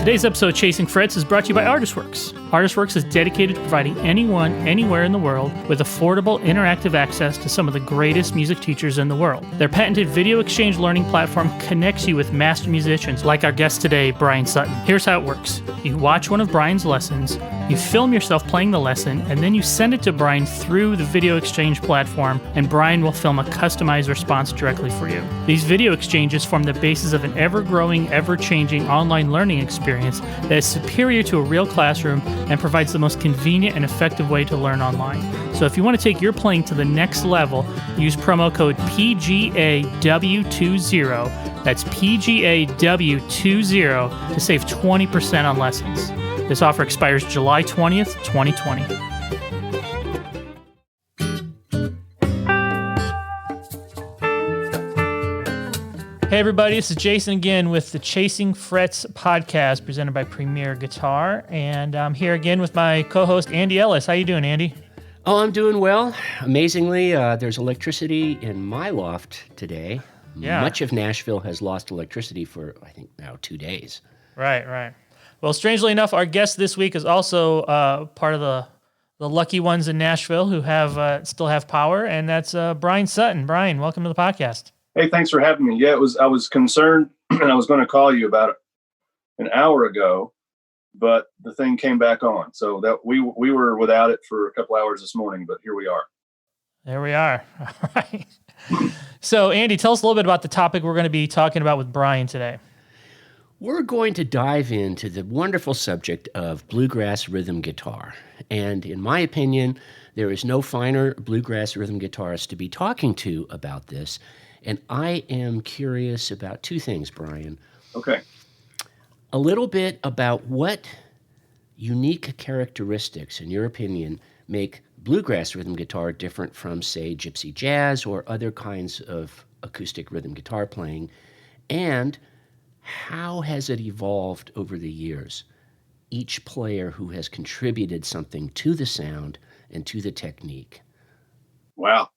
Today's episode of Chasing Frets is brought to you by ArtistWorks. ArtistWorks is dedicated to providing anyone, anywhere in the world with affordable, interactive access to some of the greatest music teachers in the world. Their patented video exchange learning platform connects you with master musicians like our guest today, Bryan Sutton. Here's how it works. You watch one of Bryan's lessons, you film yourself playing the lesson, and then you send it to Bryan through the video exchange platform, and Bryan will film a customized response directly for you. These video exchanges form the basis of an ever-growing, ever-changing online learning experience that is superior to a real classroom and provides the most convenient and effective way to learn online. So if you want to take your playing to the next level, use promo code PGAW20, that's PGAW20, to save 20% on lessons. This offer expires July 20th, 2020. Hey everybody, this is Jason again with the Chasing Frets podcast presented by Premier Guitar, and I'm here again with my co-host Andy Ellis. How you doing, Andy? Oh, I'm doing well. Amazingly, there's electricity in my loft today. Yeah. Much of Nashville has lost electricity for, I think, now 2 days. Right. Well, strangely enough, our guest this week is also part of the lucky ones in Nashville who have still have power, and that's Bryan Sutton. Bryan, welcome to the podcast. Hey, thanks for having me. Yeah, I was concerned, and I was going to call you about it an hour ago, but the thing came back on. So that we were without it for a couple hours this morning, but here we are. There we are. All right. So, Andy, tell us a little bit about the topic we're going to be talking about with Bryan today. We're going to dive into the wonderful subject of bluegrass rhythm guitar. And in my opinion, there is no finer bluegrass rhythm guitarist to be talking to about this. And I am curious about two things, Bryan. Okay. A little bit about what unique characteristics, in your opinion, make bluegrass rhythm guitar different from, say, gypsy jazz or other kinds of acoustic rhythm guitar playing, and how has it evolved over the years? Each player who has contributed something to the sound and to the technique. Wow.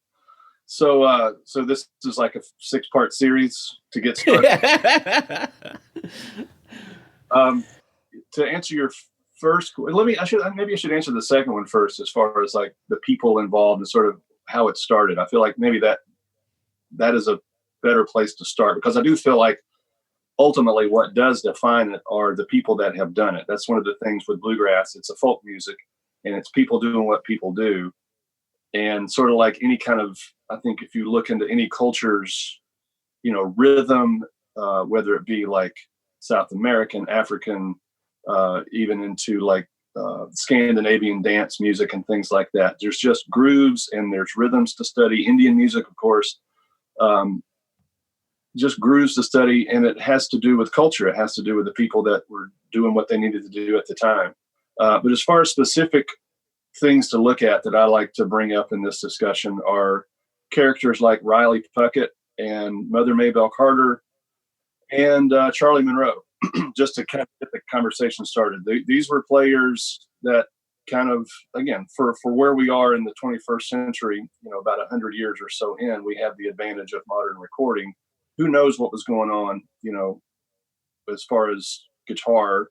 So this is like a 6-part series to get started. To answer your first, maybe I should answer the second one first, as far as like the people involved and sort of how it started. I feel like maybe that is a better place to start, because I do feel like ultimately what does define it are the people that have done it. That's one of the things with bluegrass. It's a folk music, and it's people doing what people do. And sort of like any kind of, I think if you look into any culture's, rhythm, whether it be like South American, African, even into like Scandinavian dance music and things like that, there's just grooves and there's rhythms to study. Indian music, of course, just grooves to study, and it has to do with culture. It has to do with the people that were doing what they needed to do at the time. But as far as specific things to look at that I like to bring up in this discussion are characters like Riley Puckett and Mother Maybelle Carter and Charlie Monroe, just to kind of get the conversation started. These were players that kind of, again, for where we are in the 21st century, about 100 years or so in, we have the advantage of modern recording. Who knows what was going on, as far as guitar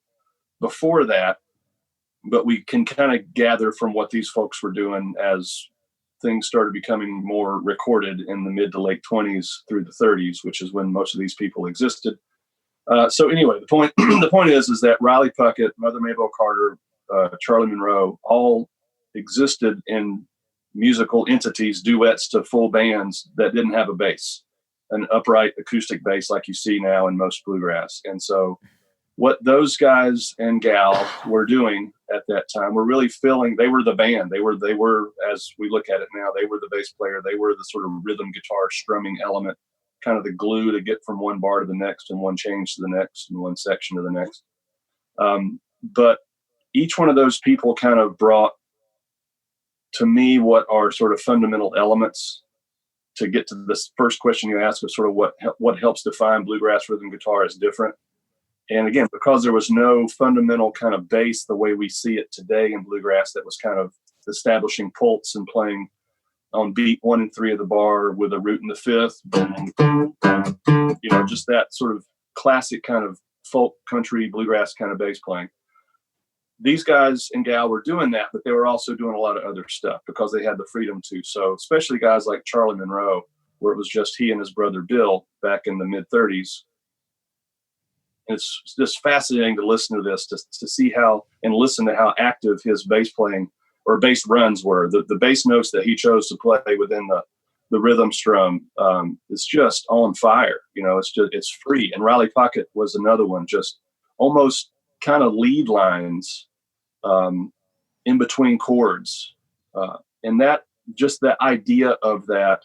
before that, but we can kind of gather from what these folks were doing as things started becoming more recorded in the mid to late 20s through the 30s, which is when most of these people existed. So anyway, the point is that Riley Puckett, Mother Maybelle Carter, Charlie Monroe, all existed in musical entities, duets to full bands that didn't have a bass, an upright acoustic bass like you see now in most bluegrass. And so what those guys and gal were doing at that time were really they were the band. They were, as we look at it now, they were the bass player. They were the sort of rhythm guitar strumming element, kind of the glue to get from one bar to the next and one change to the next and one section to the next. But each one of those people kind of brought to me what are sort of fundamental elements to get to this first question you asked of sort of what helps define bluegrass rhythm guitar as different. And again, because there was no fundamental kind of bass the way we see it today in bluegrass that was kind of establishing pulse and playing on beat 1 and 3 of the bar with a root in the 5th, just that sort of classic kind of folk, country, bluegrass kind of bass playing. These guys and gal were doing that, but they were also doing a lot of other stuff because they had the freedom to. So especially guys like Charlie Monroe, where it was just he and his brother Bill back in the mid-30s. It's just fascinating to listen to this, to see how and listen to how active his bass playing or bass runs were. The bass notes that he chose to play within the rhythm strum, it's just on fire. It's free. And Riley Pocket was another one, just almost kind of lead lines in between chords. And that idea of that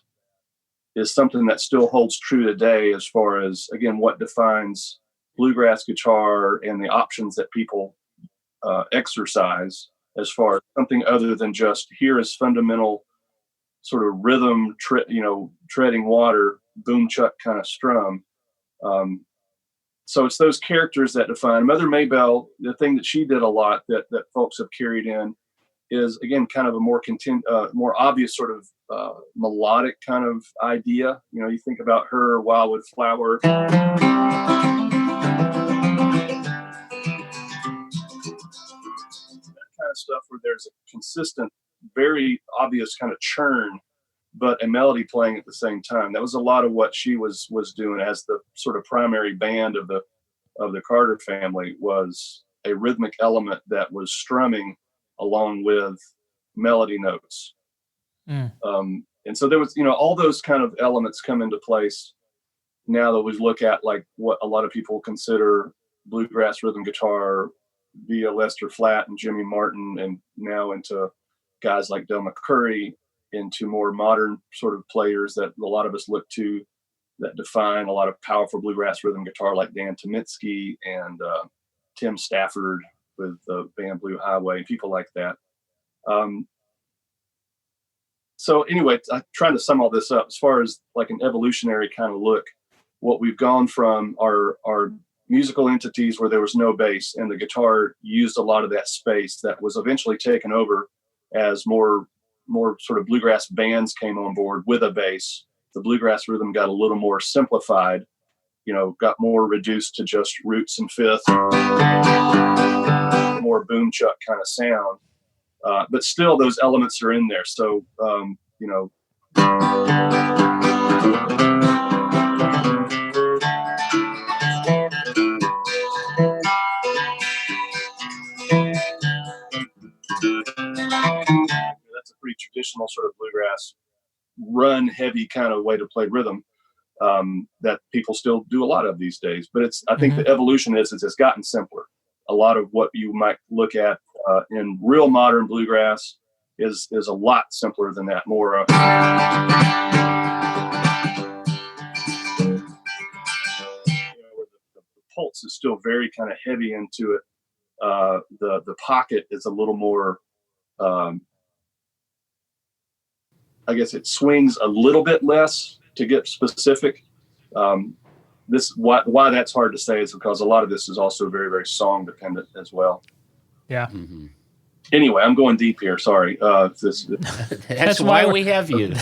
is something that still holds true today as far as, again, what defines bluegrass guitar and the options that people exercise as far as something other than just here is fundamental sort of rhythm, treading water, boom chuck kind of strum. So it's those characters that define. Mother Maybelle, the thing that she did a lot that folks have carried in is, again, kind of a more obvious sort of melodic kind of idea. You think about her Wildwood Flower. Stuff where there's a consistent, very obvious kind of churn, but a melody playing at the same time. That was a lot of what she was doing as the sort of primary band of the Carter family, was a rhythmic element that was strumming along with melody notes. And so there was, all those kind of elements come into place now that we look at like what a lot of people consider bluegrass rhythm guitar via Lester Flatt and Jimmy Martin, and now into guys like Del McCoury, into more modern sort of players that a lot of us look to that define a lot of powerful bluegrass rhythm guitar, like Dan Tomitsky and Tim Stafford with the band Blue Highway and people like that. So anyway, I'm trying to sum all this up as far as like an evolutionary kind of look. What we've gone from are musical entities where there was no bass, and the guitar used a lot of that space that was eventually taken over as more sort of bluegrass bands came on board with a bass. The bluegrass rhythm got a little more simplified, got more reduced to just roots and fifths, more boom chuck kind of sound. But still those elements are in there. So, that's a pretty traditional sort of bluegrass run heavy kind of way to play rhythm that people still do a lot of these days. But I think the evolution is it's gotten simpler. A lot of what you might look at in real modern bluegrass is a lot simpler than that. More the pulse is still very kind of heavy into it. The pocket is a little more, I guess it swings a little bit less to get specific. Why that's hard to say is because a lot of this is also very, very song dependent as well. Yeah. Mm-hmm. Anyway, I'm going deep here. Sorry. That's why we have you.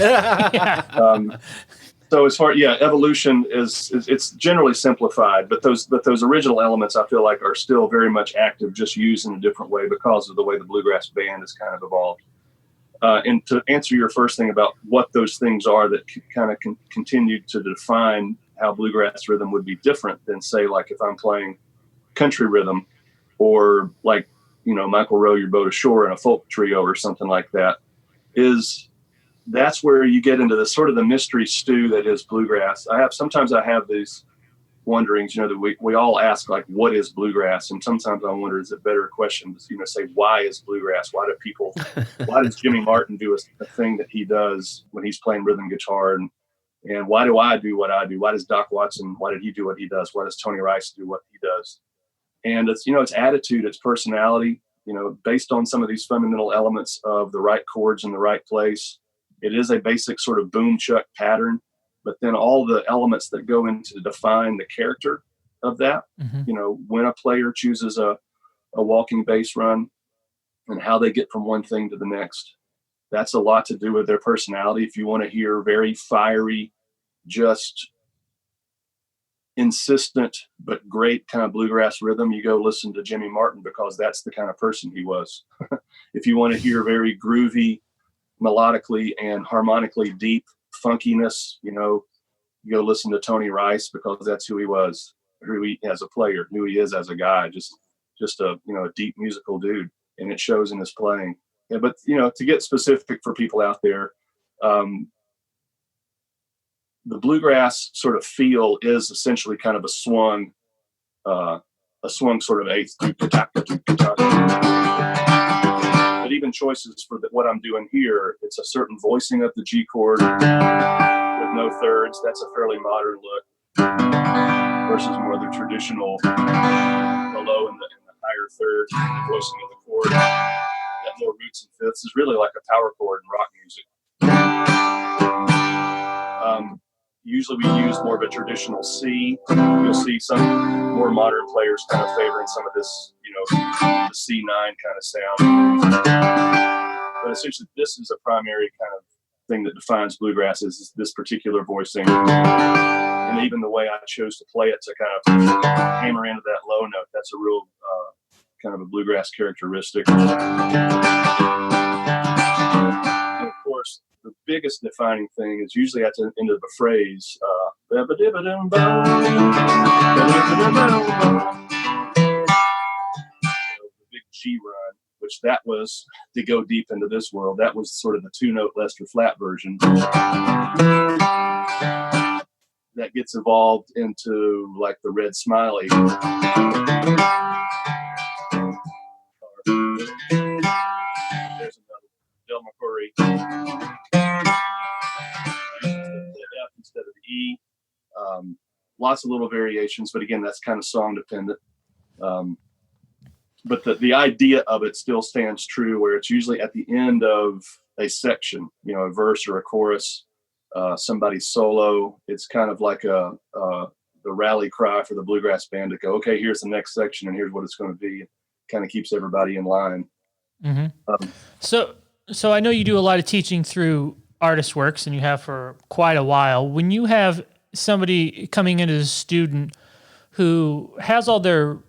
So as far, evolution is it's generally simplified, but those original elements I feel like are still very much active, just used in a different way because of the way the bluegrass band has kind of evolved. And to answer your first thing about what those things are that kind of continue to define how bluegrass rhythm would be different than, say, like if I'm playing country rhythm, or like, Michael Row Your Boat Ashore in a folk trio or something like that, that's where you get into the sort of the mystery stew that is bluegrass. Sometimes I have these wonderings, that we all ask, like, what is bluegrass? And sometimes I wonder, is it better a question to, say, why is bluegrass? Why does Jimmy Martin do a thing that he does when he's playing rhythm guitar? And why do I do what I do? Why does Doc Watson, why did he do what he does? Why does Tony Rice do what he does? And it's, it's attitude, it's personality, based on some of these fundamental elements of the right chords in the right place. It is a basic sort of boom chuck pattern, but then all the elements that go into define the character of that, when a player chooses a walking bass run and how they get from one thing to the next, that's a lot to do with their personality. If you want to hear very fiery, just insistent but great kind of bluegrass rhythm, you go listen to Jimmy Martin, because that's the kind of person he was. If you want to hear very groovy, melodically and harmonically deep funkiness, you go listen to Tony Rice, because that's who he was, who he as a player, who he is as a guy, just a a deep musical dude, and it shows in his playing. Yeah, but to get specific for people out there, the bluegrass sort of feel is essentially kind of a swung sort of eighth. But even choices for what I'm doing here, it's a certain voicing of the G chord with no thirds. That's a fairly modern look versus more the traditional, the low and the higher third voicing of the chord. That more roots and fifths is really like a power chord in rock music. Usually we use more of a traditional C. You'll see some more modern players kind of favoring some of this, the C9 kind of sound. But essentially, this is a primary kind of thing that defines bluegrass, is this particular voicing. And even the way I chose to play it to kind of hammer into that low note, that's a real kind of a bluegrass characteristic. And of course, the biggest defining thing is usually at the end of the phrase, the big G run, which that was, to go deep into this world, that was sort of the two-note Lester Flatt version. That gets evolved into like the Red Smiley. There's another Del McCoury. The F instead of the E. Lots of little variations, but again, that's kind of song dependent. But the idea of it still stands true, where it's usually at the end of a section, a verse or a chorus, somebody's solo. It's kind of like the rally cry for the bluegrass band to go, okay, here's the next section and here's what it's going to be. It kind of keeps everybody in line. Mm-hmm. So I know you do a lot of teaching through Artist Works, and you have for quite a while. When you have somebody coming in as a student who has the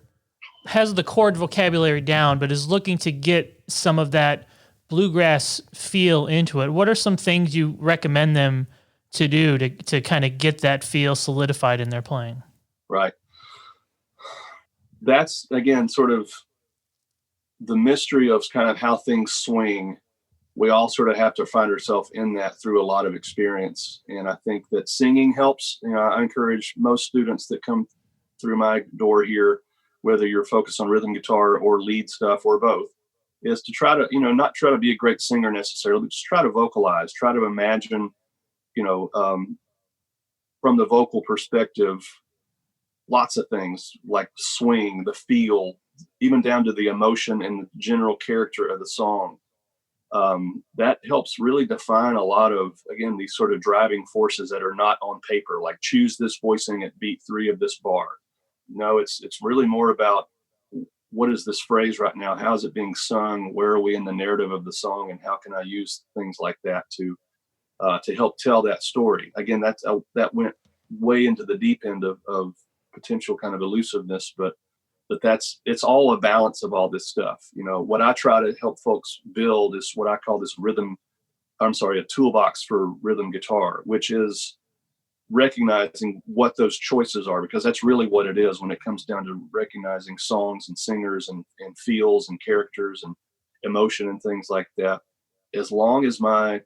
chord vocabulary down, but is looking to get some of that bluegrass feel into it, what are some things you recommend them to do to kind of get that feel solidified in their playing? Right. That's, again, sort of the mystery of kind of how things swing. We all sort of have to find ourselves in that through a lot of experience. And I think that singing helps. I encourage most students that come through my door here, whether you're focused on rhythm guitar or lead stuff or both, is to try to, not try to be a great singer necessarily, but just try to vocalize, try to imagine, from the vocal perspective, lots of things like swing, the feel, even down to the emotion and the general character of the song. That helps really define a lot of, again, these sort of driving forces that are not on paper, like choose this voicing at beat 3 of this bar. No, it's really more about what is this phrase right now? How is it being sung? Where are we in the narrative of the song? And how can I use things like that to help tell that story? Again, that went way into the deep end of potential kind of elusiveness, but it's all a balance of all this stuff. What I try to help folks build is what I call this a toolbox for rhythm guitar, which is recognizing what those choices are, because that's really what it is when it comes down to recognizing songs and singers and feels and characters and emotion and things like that. As long as my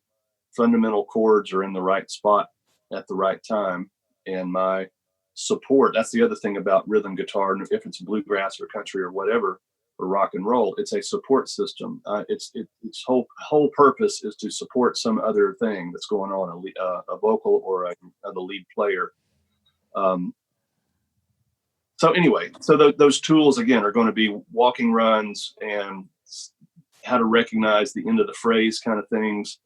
fundamental chords are in the right spot at the right time, and my support, that's the other thing about rhythm guitar, and if it's bluegrass or country or whatever, or rock and roll, it's a support system. Its whole purpose is to support some other thing that's going on, a vocal or the lead player. So anyway, those tools again are going to be walking runs and how to recognize the end of the phrase kind of things.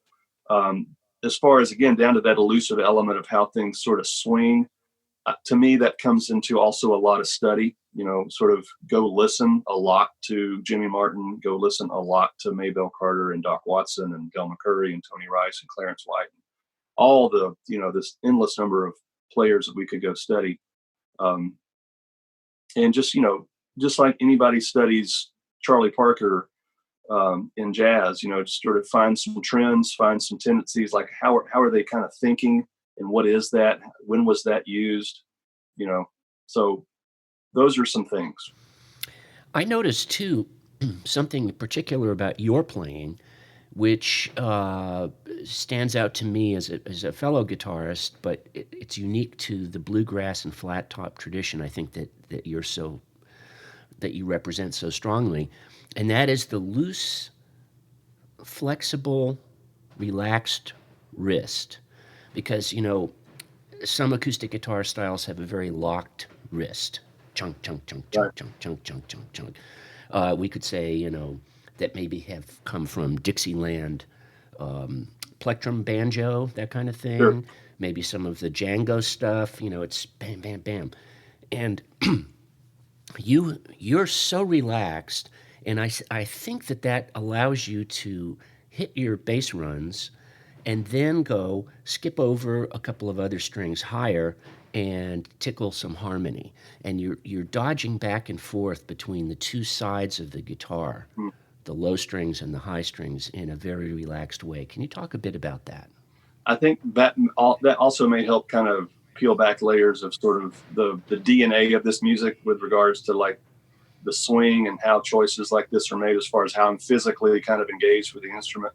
As far as, again, down to that elusive element of how things sort of swing, to me, that comes into also a lot of study. Sort of go listen a lot to Jimmy Martin, go listen a lot to Maybelle Carter and Doc Watson and Del McCoury and Tony Rice and Clarence White, all the, this endless number of players that we could go study. Um, and just, just like anybody studies Charlie Parker in jazz, just sort of find some trends, find some tendencies, like how are they kind of thinking, and what is that? When was that used? So those are some things. I noticed too something particular about your playing, which stands out to me as a fellow guitarist, but it's unique to the bluegrass and flat top tradition. I think that you represent so strongly, and that is the loose, flexible, relaxed wrist. Because some acoustic guitar styles have a very locked wrist, chunk, chunk, chunk, chunk, Right. chunk, chunk, chunk, chunk, chunk. We could say, that maybe have come from Dixieland plectrum banjo, that kind of thing. Sure. Maybe some of the Django stuff, it's bam, bam, bam. And you're so relaxed, and I think that allows you to hit your bass runs and then skip over a couple of other strings higher and tickle some harmony. And you're dodging back and forth between the two sides of the guitar, the low strings and the high strings, in a very relaxed way. Can you talk a bit about that? I think that also may help kind of peel back layers of sort of the DNA of this music with regards to like the swing and how choices like this are made as far as how I'm physically kind of engaged with the instrument.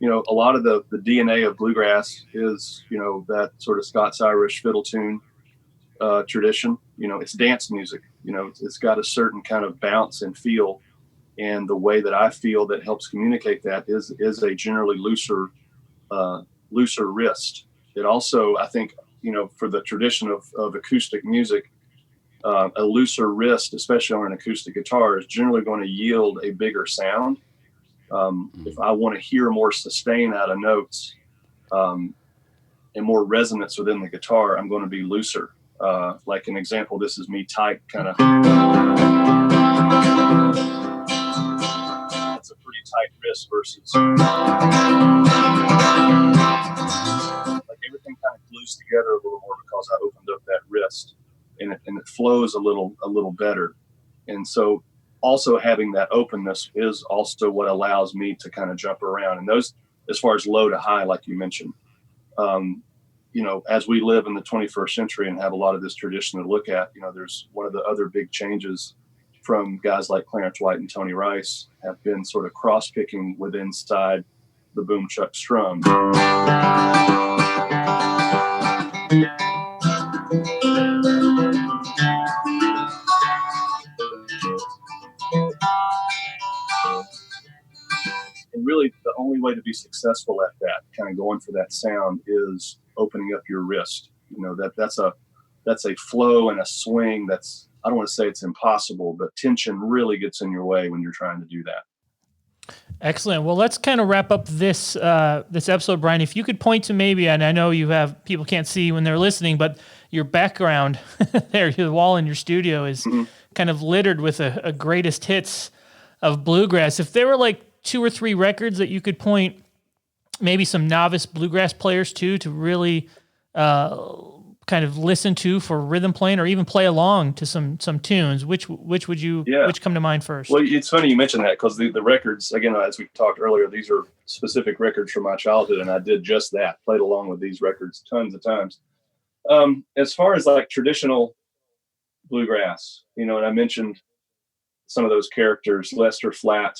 A lot of the DNA of bluegrass is, that sort of Scots-Irish fiddle tune tradition. It's dance music. It's got a certain kind of bounce and feel. And the way that I feel that helps communicate that is a generally looser wrist. It also, I think, for the tradition of acoustic music, a looser wrist, especially on an acoustic guitar, is generally going to yield a bigger sound. If I want to hear more sustain out of notes and more resonance within the guitar, I'm going to be looser. Like an example, this is me tight kind of. That's a pretty tight wrist versus like everything kind of glues together a little more because I opened up that wrist, and it flows a little better. And so also having that openness is also what allows me to kind of jump around. And those, as far as low to high, like you mentioned, as we live in the 21st century and have a lot of this tradition to look at, there's one of the other big changes from guys like Clarence White and Tony Rice have been sort of cross picking with inside the boom chuck strum. And really, the only way to be successful at that, kind of going for that sound, is opening up your wrist. That's a flow and a swing that's, I don't want to say it's impossible, but tension really gets in your way when you're trying to do that. Excellent. Well, let's kind of wrap up this episode, Bryan. If you could point to maybe, and I know people can't see when they're listening, but your background there, the wall in your studio is kind of littered with a greatest hits of bluegrass. If there were like 2 or 3 records that you could point maybe some novice bluegrass players to really kind of listen to for rhythm playing, or even play along to some tunes, which come to mind first? Well, it's funny you mentioned that, because the records, again, as we talked earlier, these are specific records from my childhood, and I did just that, played along with these records tons of times. As far as like traditional bluegrass, and I mentioned some of those characters, Lester Flatt,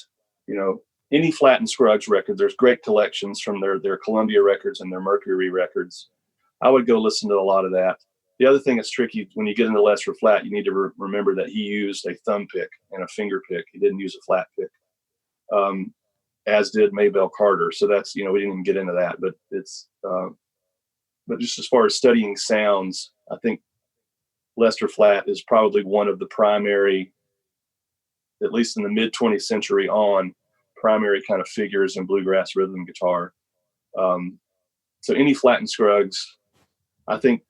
any Flatt and Scruggs record, there's great collections from their Columbia records and their Mercury records. I would go listen to a lot of that. The other thing that's tricky when you get into Lester Flatt, you need to remember that he used a thumb pick and a finger pick. He didn't use a flat pick, as did Maybelle Carter. So that's, we didn't even get into that, but it's, but just as far as studying sounds, I think Lester Flatt is probably one of the primary, at least in the mid 20th century on, primary kind of figures in bluegrass rhythm guitar. So any Flatt and Scruggs, I think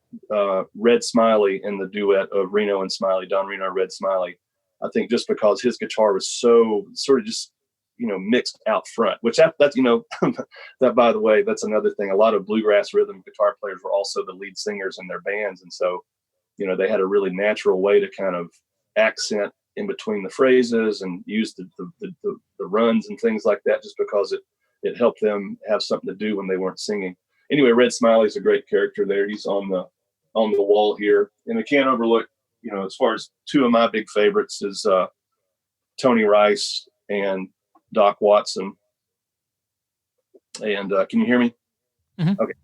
Red Smiley in the duet of Reno and Smiley, Don Reno and Red Smiley, I think just because his guitar was so sort of just, mixed out front, which that's, that, by the way, that's another thing. A lot of bluegrass rhythm guitar players were also the lead singers in their bands. And so, They had a really natural way to kind of accent in between the phrases and use the runs and things like that, just because it helped them have something to do when they weren't singing. Anyway, Red Smiley's a great character there. He's on the wall here, and I can't overlook, as far as two of my big favorites is Tony Rice and Doc Watson. And can you hear me? Mm-hmm. Okay.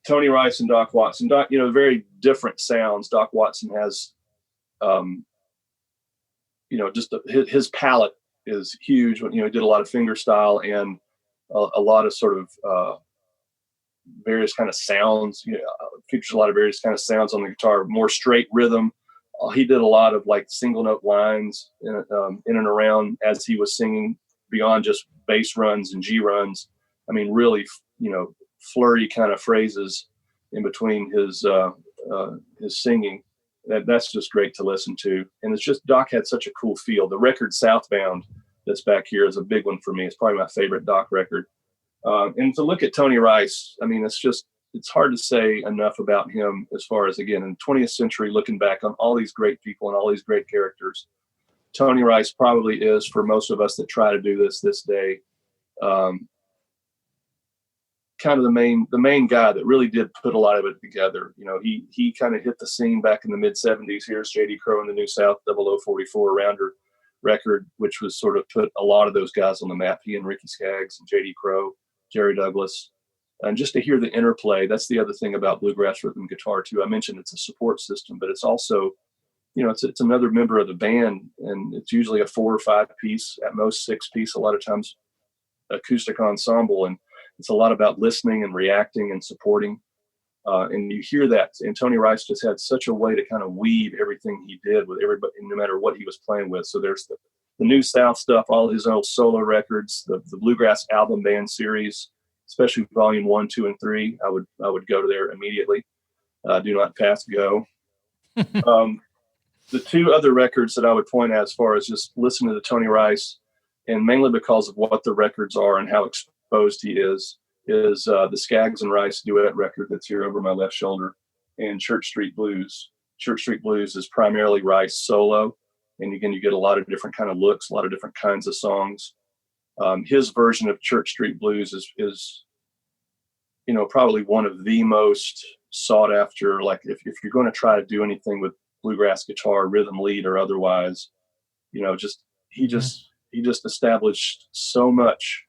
Tony Rice and Doc Watson. Doc, very different sounds. Doc Watson has, just his palette is huge. He did a lot of finger style and a lot of sort of various kind of sounds. Features a lot of various kind of sounds on the guitar. More straight rhythm. He did a lot of like single note lines in and around as he was singing, beyond just bass runs and G runs. I mean, really, flurry kind of phrases in between his singing. That's just great to listen to. And it's just, Doc had such a cool feel. The record Southbound that's back here is a big one for me. It's probably my favorite Doc record. And to look at Tony Rice, I mean, it's hard to say enough about him as far as, again, in the 20th century, looking back on all these great people and all these great characters. Tony Rice probably is, for most of us that try to do this day, kind of the main guy that really did put a lot of it together. He kind of hit the scene back in the mid 70s. Here's J.D. Crowe in the New South 0044 Rounder record, which was sort of put a lot of those guys on the map. He and Ricky Skaggs and J.D. Crowe, Jerry Douglas. And just to hear the interplay, that's the other thing about bluegrass rhythm guitar too. I mentioned it's a support system, but it's also, it's another member of the band, and it's usually a 4 or 5 piece, at most 6 piece, a lot of times acoustic ensemble. And it's a lot about listening and reacting and supporting. And you hear that. And Tony Rice just had such a way to kind of weave everything he did with everybody, no matter what he was playing with. So there's the New South stuff, all his old solo records, the Bluegrass album band series, especially volume 1, 2, and 3. I would go to there immediately. Do not pass go. The two other records that I would point out as far as just listening to Tony Rice, and mainly because of what the records are and how exposed he is the Skaggs and Rice duet record that's here over my left shoulder, and Church Street Blues. Church Street Blues is primarily Rice solo, and again, you get a lot of different kind of looks, a lot of different kinds of songs. His version of Church Street Blues is probably one of the most sought after. Like if you're going to try to do anything with bluegrass guitar, rhythm lead or otherwise, he just established so much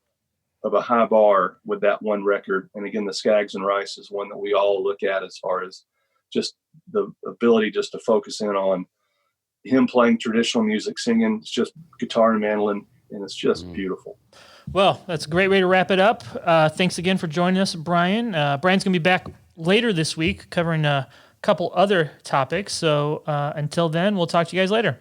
of a high bar with that one record. And again, the Skaggs and Rice is one that we all look at as far as just the ability just to focus in on him playing traditional music, singing. It's just guitar and mandolin, and it's just beautiful. Well, that's a great way to wrap it up. Thanks again for joining us, Bryan. Bryan's going to be back later this week covering a couple other topics. So until then, we'll talk to you guys later.